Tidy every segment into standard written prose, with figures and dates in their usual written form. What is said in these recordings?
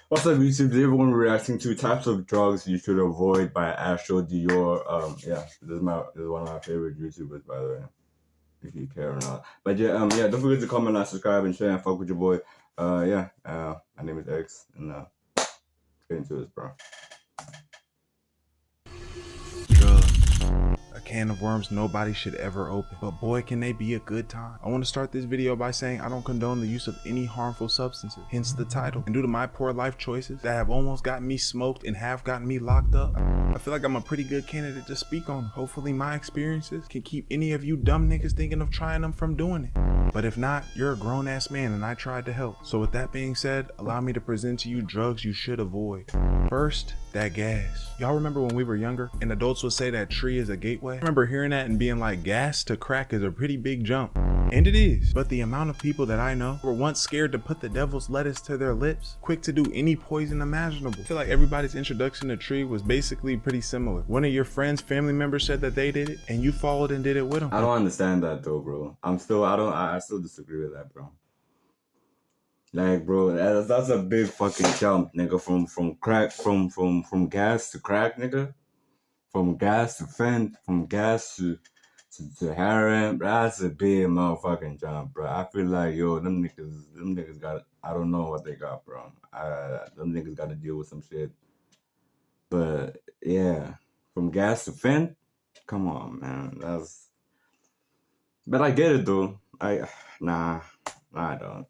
What's up, YouTube? Today we're going to be reacting to types of drugs you should avoid by Astro Dior. Yeah, this is one of my favorite YouTubers, by the way, if you care or not. But yeah, don't forget to comment, like, subscribe, and share, and fuck with your boy. My name is X, and let's get into this, bro. A can of worms nobody should ever open, but boy can they be a good time. I want to start this video by saying I don't condone the use of any harmful substances, hence the title. And due to my poor life choices that have almost gotten me smoked and have gotten me locked up, I feel like I'm a pretty good candidate to speak on. Hopefully my experiences can keep any of you dumb niggas thinking of trying them from doing it. But if not, you're a grown ass man and I tried to help. So with that being said, allow me to present to you drugs you should avoid. First, that gas. Y'all remember when we were younger and adults would say that tree is a gateway? I remember hearing that and being like, gas to crack is a pretty big jump. And it is. But the amount of people that I know were once scared to put the devil's lettuce to their lips, quick to do any poison imaginable. I feel like everybody's introduction to tree was basically pretty similar. One of your friends, family members said that they did it and you followed and did it with them. I don't understand that though, bro. I still disagree with that, bro. Like, bro, that's a big fucking jump, nigga. From crack, from gas to crack, nigga. From gas to fent, from gas to heroin, bro. That's a big motherfucking jump, bro. I feel like, yo, them niggas got, I don't know what they got, bro. Them niggas got to deal with some shit. But yeah, from gas to fent, come on, man. But I get it though. Nah, I don't.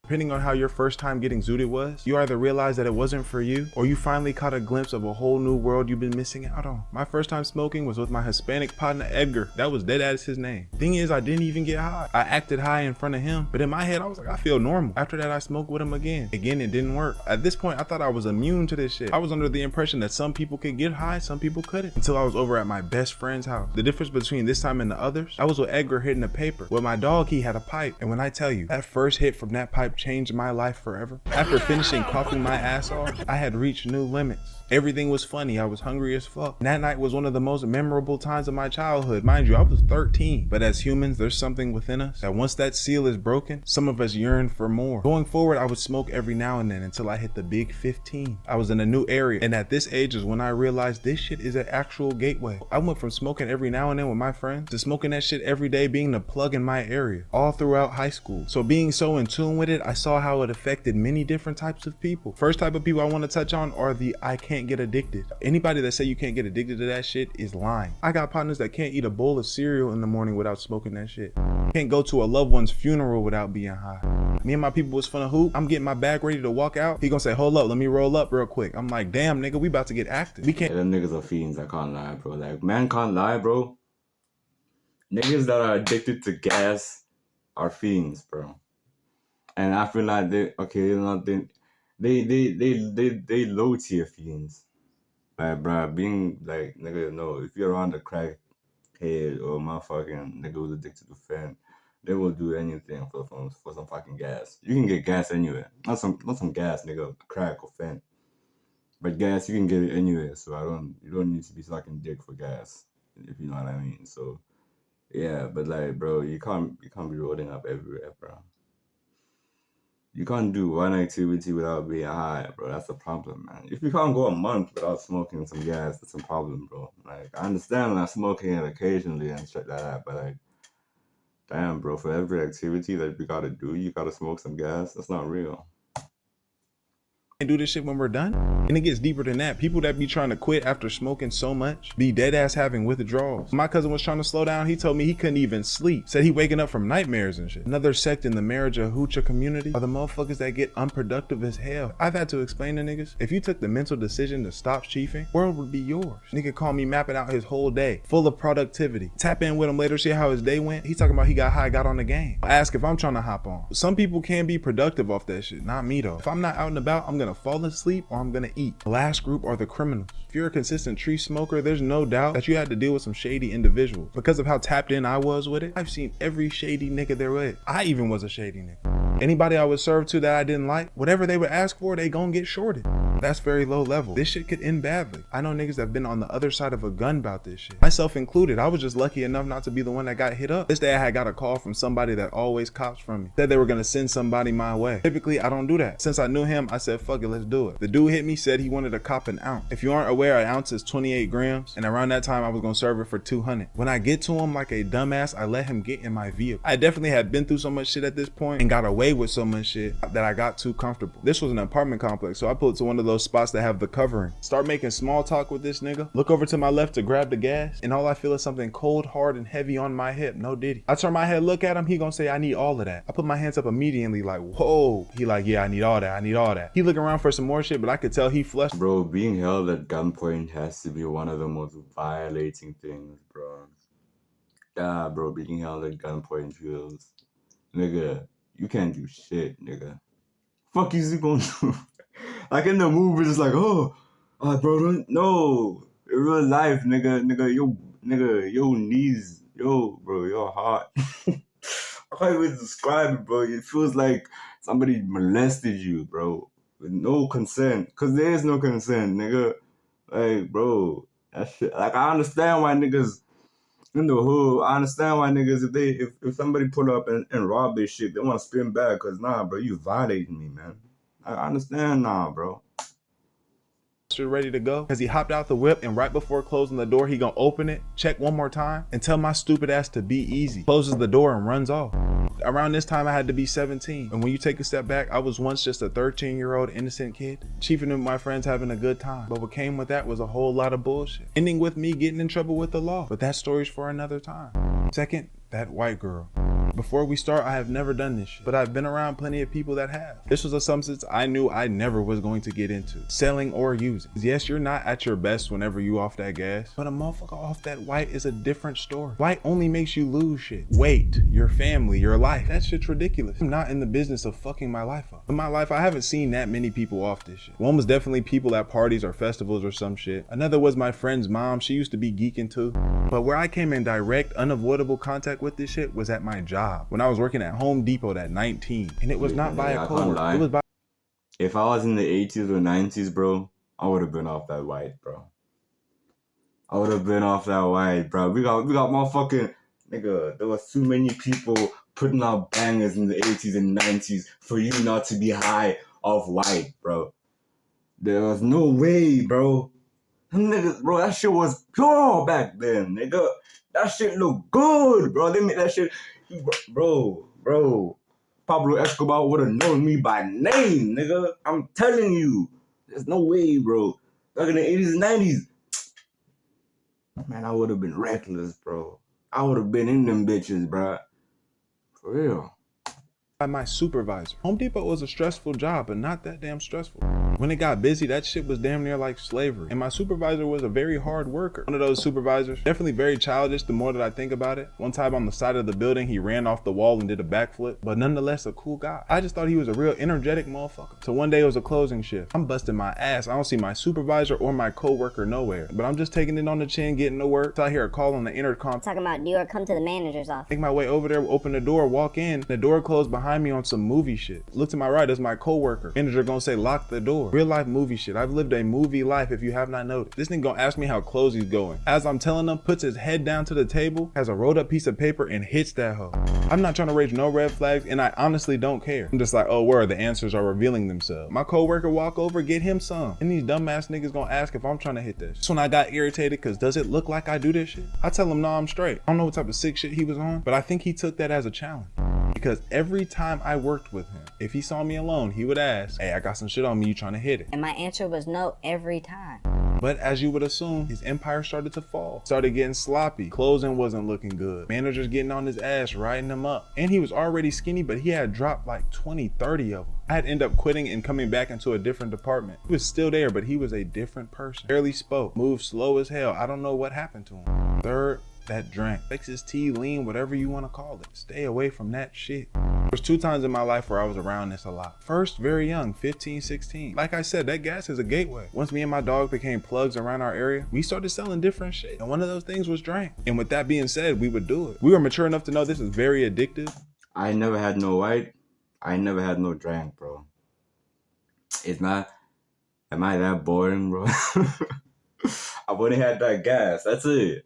Depending on how your first time getting zooted was, you either realized that it wasn't for you, or you finally caught a glimpse of a whole new world you've been missing out on. My first time smoking was with my Hispanic partner Edgar. That was dead ass his name. Thing is, I didn't even get high. I acted high in front of him, but in my head I was like, I feel normal. After that I smoked with him again. Again, it didn't work. At this point I thought I was immune to this shit. I was under the impression that some people could get high, some people couldn't. Until I was over at my best friend's house. The difference between this time and the others, I was with Edgar hitting a paper. With my dog, he had a pipe. And when I tell you, that first hit from that pipe changed my life forever. After finishing coughing my ass off, I had reached new limits. Everything was funny. I was hungry as fuck. And that night was one of the most memorable times of my childhood. Mind you, I was 13. But as humans, there's something within us that once that seal is broken, some of us yearn for more. Going forward, I would smoke every now and then until I hit the big 15. I was in a new area. And at this age is when I realized this shit is an actual gateway. I went from smoking every now and then with my friends to smoking that shit every day being the plug in my area, all throughout high school. So being so in tune with it, I saw how it affected many different types of people. First type of people I want to touch on are the I can't get addicted. Anybody that say you can't get addicted to that shit is lying. I got partners that can't eat a bowl of cereal in the morning without smoking that shit. Can't go to a loved one's funeral without being high. Me and my people was finna hoop. I'm getting my bag ready to walk out. He gonna say, hold up, let me roll up real quick. I'm like, damn nigga, we about to get active. We can't. Yeah, them niggas are fiends. I can't lie, bro. Like, man can't lie, bro. Niggas that are addicted to gas are fiends, bro. And I feel like they low tier fiends. Like, bro, being like, nigga, no, if you're around the crack head or motherfucking nigga who's addicted to fent, they will do anything for some fucking gas. You can get gas anywhere. Not some gas, nigga, crack or fent. But gas, you can get it anywhere. So you don't need to be sucking dick for gas, if you know what I mean. So yeah, but like, bro, you can't be rolling up everywhere, bro. You can't do one activity without being high, bro. That's a problem, man. If you can't go a month without smoking some gas, that's a problem, bro. Like, I understand I'm smoking it occasionally and shit like that, but like, damn, bro, for every activity that you gotta do, you gotta smoke some gas. That's not real. Do this shit when we're done. And it gets deeper than that. People that be trying to quit after smoking so much be dead ass having withdrawals. My cousin was trying to slow down. He told me he couldn't even sleep. Said he waking up from nightmares and shit. Another sect in the Marijuana community are the motherfuckers that get unproductive as hell. I've had to explain to niggas, if you took the mental decision to stop chiefing, world would be yours. Nigga called me mapping out his whole day, full of productivity. Tap in with him later, see how his day went. He talking about he got high, got on the game. I ask if I'm trying to hop on. Some people can be productive off that shit, not me though. If I'm not out and about, I'm gonna fall asleep or I'm gonna eat. The last group are the criminals. If you're a consistent tree smoker, there's no doubt that you had to deal with some shady individuals. Because of how tapped in I was with it, I've seen every shady nigga there was. I even was a shady nigga. Anybody I would serve to that I didn't like, whatever they would ask for, they gon' get shorted. That's very low level. This shit could end badly. I know niggas that have been on the other side of a gun about this shit. Myself included. I was just lucky enough not to be the one that got hit up. This day I had got a call from somebody that always cops from me. Said they were gonna send somebody my way. Typically, I don't do that. Since I knew him, I said, fuck it, let's do it. The dude hit me, said he wanted to cop an ounce. If you aren't aware, an ounce is 28 grams. And around that time, I was gonna serve it for 200. When I get to him like a dumbass, I let him get in my vehicle. I definitely had been through so much shit at this point and got away with so much shit that I got too comfortable. This was an apartment complex, so I pulled to one of those spots that have the covering. Start making small talk with this nigga. Look over to my left to grab the gas, and all I feel is something cold, hard, and heavy on my hip. No diddy. I turn my head, look at him, he gonna say, I need all of that. I put my hands up immediately like, whoa. He like, yeah, I need all that, I need all that. He looking around for some more shit, but I could tell he flushed. Bro, being held at gunpoint has to be one of the most violating things, bro. Yeah, bro, being held at gunpoint feels... Nigga, you can't do shit, nigga. Fuck is he gonna do? Like in the movie, it's like, oh, bro, don't, no. In real life, nigga, your knees, bro, your heart. I can't even describe it, bro. It feels like somebody molested you, bro, with no consent. Cause there is no consent, nigga. Like, bro, that shit. Like, I understand why niggas in the hood. I understand why niggas, if somebody pull up and rob this shit, they want to spin back. Cause nah, bro, you violating me, man. I understand now, bro. Ready to go because he hopped out the whip, and right before closing the door, he gonna open it, check one more time, and tell my stupid ass to be easy. Closes the door and runs off. Around this time, I had to be 17. And when you take a step back, I was once just a 13-year-old innocent kid, chiefing with my friends having a good time. But what came with that was a whole lot of bullshit, ending with me getting in trouble with the law. But that story's for another time. Second, that white girl. Before we start, I have never done this shit, but I've been around plenty of people that have. This was a substance I knew I never was going to get into, selling or using. Yes, you're not at your best whenever you off that gas, but a motherfucker off that white is a different story. White only makes you lose shit. Weight, your family, your life. That shit's ridiculous. I'm not in the business of fucking my life up. In my life, I haven't seen that many people off this shit. One was definitely people at parties or festivals or some shit. Another was my friend's mom. She used to be geeking too. But where I came in direct, unavoidable contact with this shit was at my job. When I was working at Home Depot at 19, and it was not by a coworker. It was by... If I was in the 80s or 90s, bro, I would have been off that white, bro. I would have been off that white, bro. We got motherfucking, nigga, there was too many people putting out bangers in the 80s and 90s for you not to be high off white, bro. There was no way, bro. Them niggas, bro, that shit was pure back then, nigga. That shit looked good, bro. They made that shit... Bro, Pablo Escobar would have known me by name, nigga. I'm telling you. There's no way, bro. Back in the 80s and 90s. Man, I would have been reckless, bro. I would have been in them bitches, bro. For real. By my supervisor. Home Depot was a stressful job, but not that damn stressful. When it got busy, that shit was damn near like slavery. And my supervisor was a very hard worker. One of those supervisors, definitely very childish the more that I think about it. One time on the side of the building, he ran off the wall and did a backflip, but nonetheless a cool guy. I just thought he was a real energetic motherfucker. So one day it was a closing shift. I'm busting my ass. I don't see my supervisor or my coworker nowhere, but I'm just taking it on the chin, getting to work. So I hear a call on the intercom. Talking about New York, come to the manager's office. Make my way over there, open the door, walk in. The door closed behind me on some movie shit. Look to my right, that's my coworker. Manager gonna say, lock the door. Real life movie shit. I've lived a movie life if you have not noticed. This nigga gonna ask me how close he's going. As I'm telling him, puts his head down to the table, has a rolled up piece of paper and hits that hoe. I'm not trying to raise no red flags and I honestly don't care. I'm just like, oh, where the answers are revealing themselves. My coworker walk over, get him some. And these dumbass niggas gonna ask if I'm trying to hit this. So when I got irritated, cause does it look like I do this shit? I tell him, no, I'm straight. I don't know what type of sick shit he was on, but I think he took that as a challenge. Because every time I worked with him, if he saw me alone, he would ask, hey, I got some shit on me, you trying to hit it? And my answer was no every time. But as you would assume, his empire started to fall. Started getting sloppy. Closing wasn't looking good. Managers getting on his ass, riding him up. And he was already skinny, but he had dropped like 20, 30 of them. I had to end up quitting and coming back into a different department. He was still there, but he was a different person. Barely spoke, moved slow as hell. I don't know what happened to him. Third, that drink. Texas tea, lean, whatever you want to call it. Stay away from that shit. There's 2 times in my life where I was around this a lot. First, very young, 15, 16. Like I said, that gas is a gateway. Once me and my dog became plugs around our area, we started selling different shit. And one of those things was drink. And with that being said, we would do it. We were mature enough to know this is very addictive. I never had no white. I never had no drink, bro. Am I that boring, bro? I've only had that gas. That's it.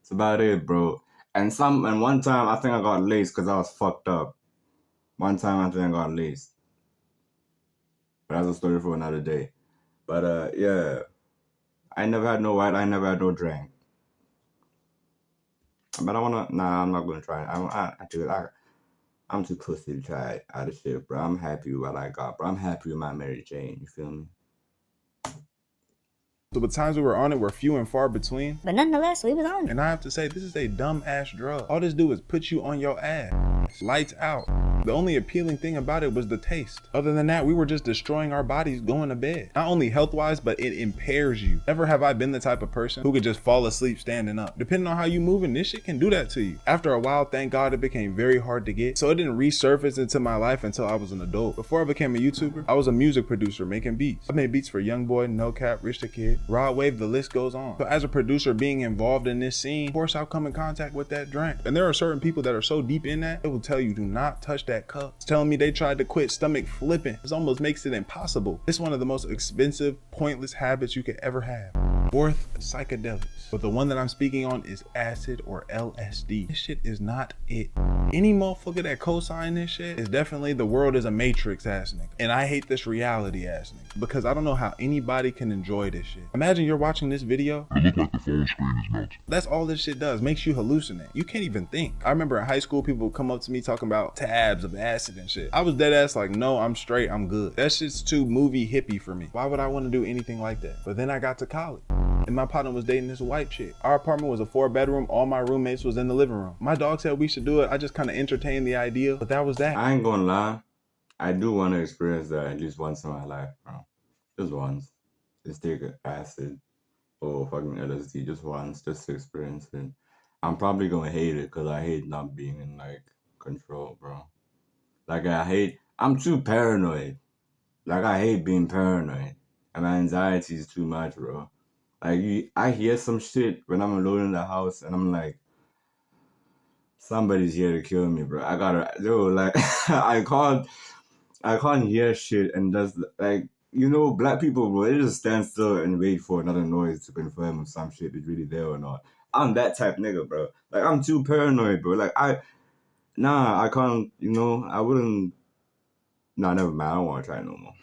That's about it, bro. And one time I think I got laced because I was fucked up. One time I think I got laced. But that's a story for another day. But yeah. I never had no white, I never had no drink. But I'm not gonna try it. I'm too pussy to try other shit, bro. I'm happy with what I got, bro. I'm happy with my Mary Jane, you feel me? So the times we were on it were few and far between. But nonetheless, we was on it. And I have to say, this is a dumb ass drug. All this do is put you on your ass. Lights out. The only appealing thing about it was the taste. Other than that, we were just destroying our bodies going to bed. Not only health-wise, but it impairs you. Never have I been the type of person who could just fall asleep standing up. Depending on how you moving, this shit can do that to you. After a while, thank God, it became very hard to get. So it didn't resurface into my life until I was an adult. Before I became a YouTuber, I was a music producer making beats. I made beats for YoungBoy, No Cap, Rich the Kid, Rod Wave, the list goes on. So as a producer being involved in this scene, of course I'll come in contact with that drink. And there are certain people that are so deep in that, it will tell you do not touch that cup. It's telling me they tried to quit stomach flipping. This almost makes it impossible. It's one of the most expensive, pointless habits you could ever have. Fourth, psychedelics. But the one that I'm speaking on is acid or LSD. This shit is not it. Any motherfucker that co-sign this shit is definitely the world is a matrix ass nigga. And I hate this reality ass nigga because I don't know how anybody can enjoy this shit. Imagine you're watching this video. It looked like the phone screen is melting. That's all this shit does, makes you hallucinate. You can't even think. I remember in high school, people would come up to me talking about tabs of acid and shit. I was dead ass like, no, I'm straight, I'm good. That shit's too movie hippie for me. Why would I want to do anything like that? But then I got to college and my partner was dating this white chick. Our apartment was a 4-bedroom, all my roommates was in the living room. My dog said we should do it. I just kind of entertained the idea, but that was that. I ain't gonna lie. I do want to experience that at least once in my life, bro. Just once. Just take acid or fucking LSD just once, just to experience it. I'm probably gonna hate it because I hate not being in like control, bro. Like I'm too paranoid. Like I hate being paranoid. And my anxiety is too much, bro. Like I hear some shit when I'm alone in the house and I'm like, somebody's here to kill me, bro. Like I can't hear shit and just like, you know, black people, bro, they just stand still and wait for another noise to confirm if some shit is really there or not. I'm that type nigga, bro. Like I'm too paranoid, bro. Like I can't, you know, I wouldn't. Nah, never mind. I don't want to try no more.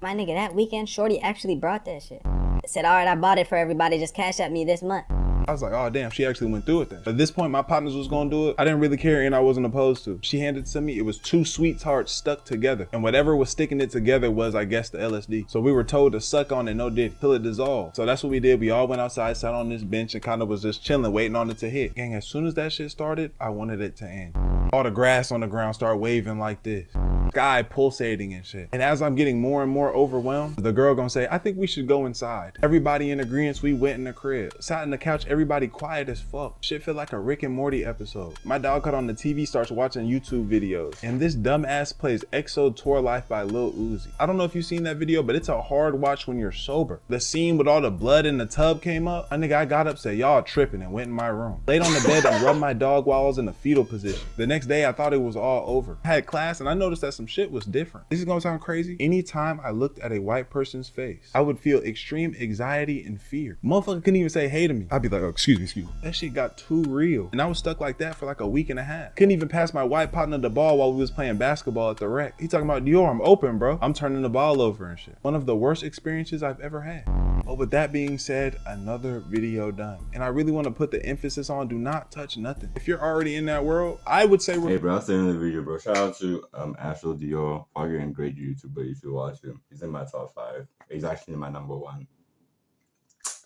My nigga, that weekend, Shorty actually brought that shit. Said, all right, I bought it for everybody. Just cash at me this month. I was like, oh damn, she actually went through with that. At this point, my partners was gonna do it. I didn't really care and I wasn't opposed to. She handed it to me. It was 2 sweethearts stuck together. And whatever was sticking it together was, I guess, the LSD. So we were told to suck on it, no dick, till it dissolved. So that's what we did. We all went outside, sat on this bench and kind of was just chilling, waiting on it to hit. Gang, as soon as that shit started, I wanted it to end. All the grass on the ground started waving like this. Sky pulsating and shit. And as I'm getting more and more overwhelmed, the girl gonna say, I think we should go inside. Everybody in agreement, we went in the crib. Sat in the couch, everybody quiet as fuck. Shit felt like a Rick and Morty episode. My dog cut on the TV, starts watching YouTube videos. And this dumbass plays EXO Tour Life by Lil Uzi. I don't know if you've seen that video, but it's a hard watch when you're sober. The scene with all the blood in the tub came up. A nigga, I got up, said, y'all tripping, and went in my room. Laid on the bed and rubbed my dog while I was in a fetal position. The next day, I thought it was all over. I had class and I noticed that some shit was different. This is gonna sound crazy. Anytime I looked at a white person's face, I would feel extreme anxiety and fear. Motherfucker couldn't even say hey to me. I'd be like, oh, excuse me. That shit got too real. And I was stuck like that for like a week and a half. Couldn't even pass my white partner the ball while we was playing basketball at the rec. He talking about, yo, I'm open, bro. I'm turning the ball over and shit. One of the worst experiences I've ever had. But with that being said, another video done. And I really want to put the emphasis on do not touch nothing. If you're already in that world, I would say Hey, bro, I'll say in the video, bro. Shout out to Ashel Dior, fucking great YouTuber. You should watch him. He's in my top 5. He's actually my number 1.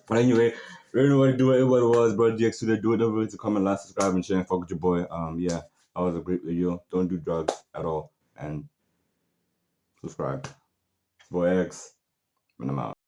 But anyway, we don't know what to do. What it was, bro. DX to do it. Don't forget to comment, like, subscribe, and share. And fuck with your boy. Yeah, that was a great video. Don't do drugs at all, and subscribe. It's boy X, and I'm out.